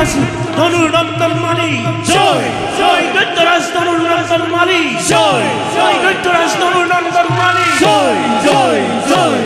দৈত্যরাজ ধনুর্নন্দন মালি জয় জয় দৈত্যরাজ ধনুর্নন্দন মালি জয় জয় দৈত্যরাজ ধনুর্নন্দন মালি জয় জয় জয়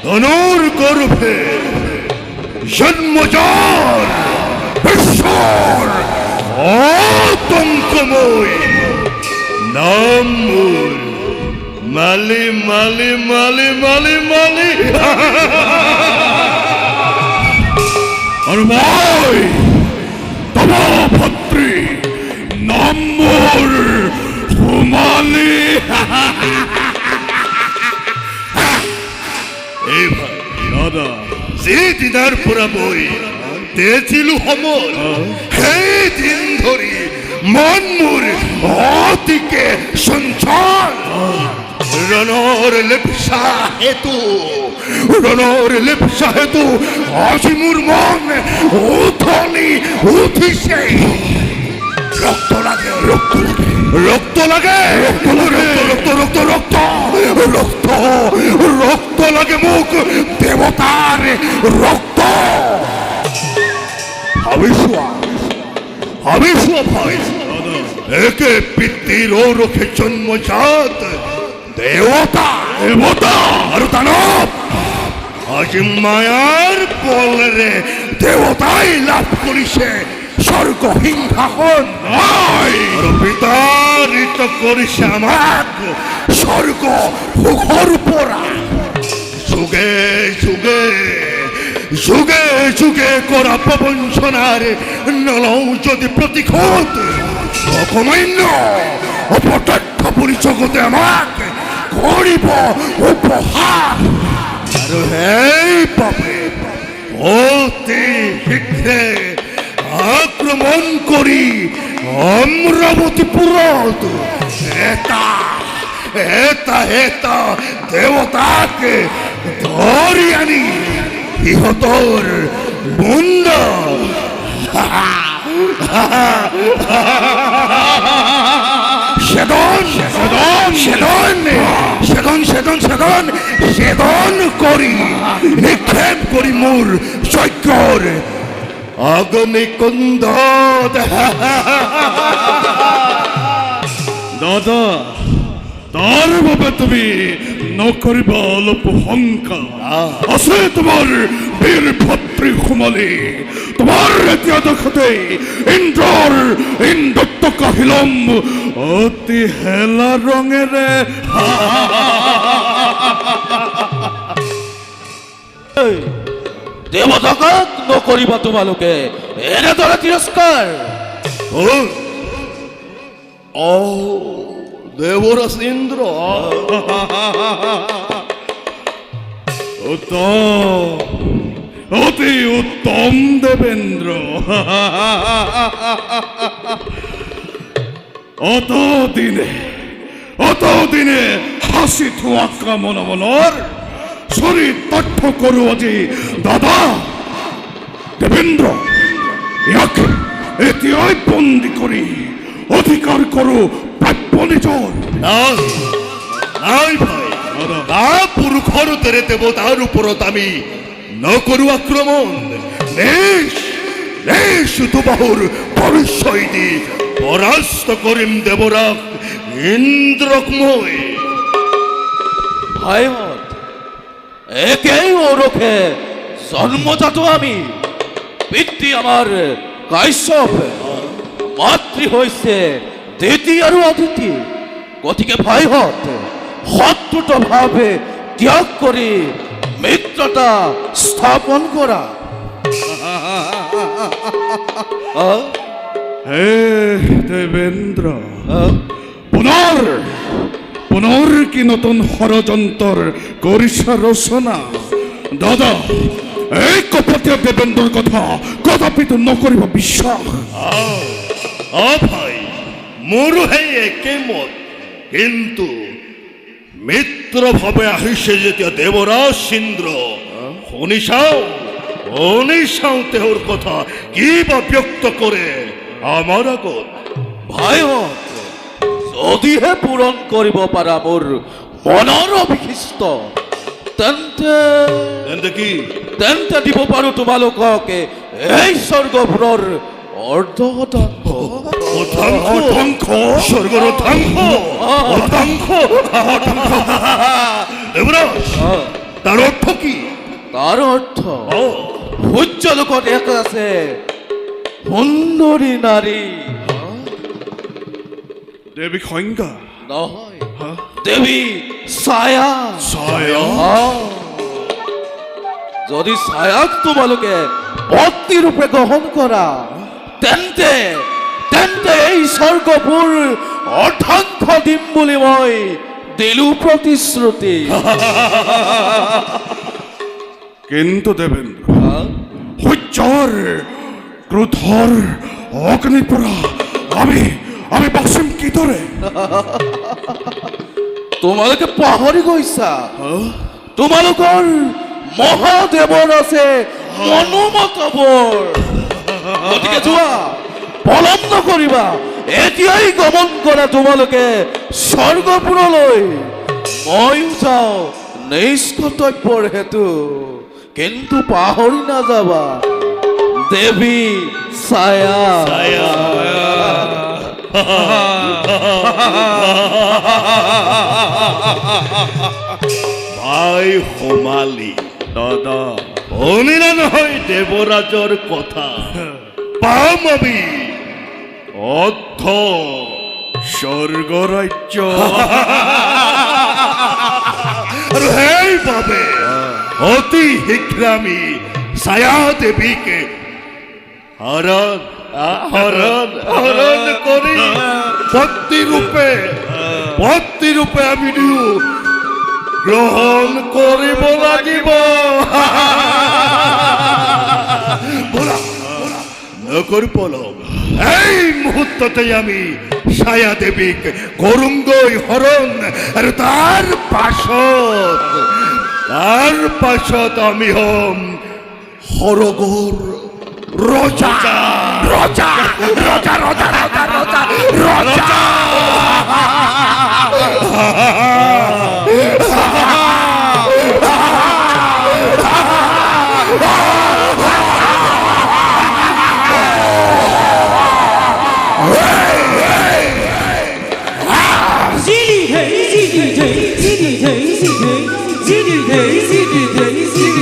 ধনুর গর্ভে জন্মজার বিশ্বর আতঙ্কময় নাম মালি মালি মালি মালি মালি আর মাই তবা ভদ্রী নাম হুমালি দাদা যে দিনার পুরা বই তেছিল সমর সেই দিন ধরি মন মোৰ অতিকে সঞ্চাল ৰণৰ লিপসা হেতু আজি মোৰ মন উথলি উঠিছে রক্ত লাগে রক্ত লাগে রক্ত লাগে রক্ত রক্ত রক্ত রক্ত রক্ত লাগে মুখ দেবতার রক্ত আবিশুয়া ভাই একে পিতৃর রোখে জন্মজাত দেবতা দেবতা আর দানব আজ মায়ার বলরে দেবতাই লাভ করিছে স্বর্গ সিংহাসন আর বিতাড়িত করিছে আমাক স্বর্গ সুখৰ পৰা যুগে যুগে যুগে যুগে করা প্রবঞ্চনার নলও যদি প্রতিশোধ অকমান্য অপতথ্য পরিচগতে আমাক করিব উপহার আর এই পাপে অতি শীঘ্রে আক্রমণ করি অমরাবতীপুরত এটা এটা এটা দেবতাকে ধরি আনি ইহতর মুন্ড সেদন সেদন সেদন সেদন সেদন সেদন সেদন করি নিক্ষেপ করি মোর যজ্ঞর অগ্নি কুন্দ দাদা তার বাবা তুমি নকরিবা অল্প হংকার আছে তোমার বীর ভদ্রী খুমালি তোমার ইতিহাস দেখাতে ইন্দ্র কাহিলম অতি হেলা রঙের দেৱতাকক নকৰিবা তোমালোকে এনেদৰে তিৰস্কাৰ। ও ও দেবরাজ ইন্দ্র উত্তম, অতি উত্তম দেবেন্দ্র। অতদিনে হাসি থোৱাকা মনে মনৰ শরীর তথ্য করো আজি দাদা দেবেন্দ্র, ইয়াকে এতিয়াই বন্দী কৰি অধিকাৰ করো প্রাপ্য নিজৰ। নাই নাই ভাই, তা পুরুষর তেরে দেবতার উপরত আমি নকরু আক্রমণ। নেশ নেশ দুবাহুর পরিচয় দি পরাস্ত করিম দেবরাক ইন্দ্রকময়। ভাইহঁত, একেই ওরখে জন্মজাত আমি। পিতৃ আমার কাশ্যপ, মাতৃ হৈছে দিতি আৰু অদিতি। গতিকে ভাইহঁত, শত্ৰুতাভাৱে ত্যাগ কৰি মিত্ৰতা স্থাপন কৰা। হে দেবেন্দ্র, পুনৰ কি নতুন ষড়যন্ত্ৰৰ কৰিছা ৰচনা? দাদা, এই কপটীয়া দেবেন্দ্ৰৰ কথা কদাপিতো নকৰিব বিশ্বাস। ভাই মোৰো সেই একে মত, কিন্তু মিত্র ভাবে আহিছে যেতিয়া দেবরাজ ইন্দ্র শুনি চাও তেওঁৰ কথা কি বা ব্যক্ত কৰে আমাৰ আগত। ভাইহঁত, যদিহে পূৰণ কৰিব পাৰা মোৰ মনৰ অভিষ্ট, তেন্তে কি তেন্তে দিব পাৰো তোমালোকক এই স্বৰ্গপুৰৰ অৰ্ধশতাংশ। অর্ধাঙ্ক স্বর্গর অর্ধাঙ্ক দেবরাজ, তার অর্থ কি? তাৰ অৰ্থ সূৰ্য লোকত এক আছে সুন্দৰী নাৰী। দেৱী সংজ্ঞা নহয়, দেৱী ছায়া। যদি ছায়াক তোমালোকে পত্নী ৰূপে গ্ৰহণ কৰা, তেন্তে এই স্বৰ্গপুৰ অৰ্ধাংশ দিম বুলি মই দিলো প্ৰতিশ্ৰুতি। কিন্তু দেবেন্দ্র, সূৰ্যৰ ক্ৰোধৰ অগ্নিৰ পৰা আমি বাচিম কিদৰে? তোমালোকে পাহৰি গৈছা, তোমালোকৰ মহাদেৱৰ আছে অনুমত বৰ। গতিকে যোৱা, পলম নকৰিবা, এতিয়াই গমন কৰা তোমালোকে স্বৰ্গপুৰলৈ। ময়ো যাওঁ নিজ কৰ্তব্যৰ হেতু, কিন্তু পাহৰি নাযাবা দেৱী ছায়া। ভাই সোমালি দাদা, শুনিলা নহয় দেবরাজৰ কথা? পাম আমি অর্ধ স্বৰ্গৰাজ্য। আৰু সেইবাবে অতি শীঘ্ৰে আমি ছায়া দেৱীকে হৰণ কৰি পত্নী ৰূপে আমি গ্ৰহণ কৰিব লাগিব। নকৰো পলম, এই মুহূৰ্ততে আমি ছায়া দেৱীক কৰোঁগৈ হৰণ। আৰু তাৰ পাছত আমি হম সৰগৰ ৰজা। ৰজা ৰজা ৰজা ৰজা ৰজা ৰজা। Zili hey, zili hey, zili hey, zili hey, zili hey, zili hey, zili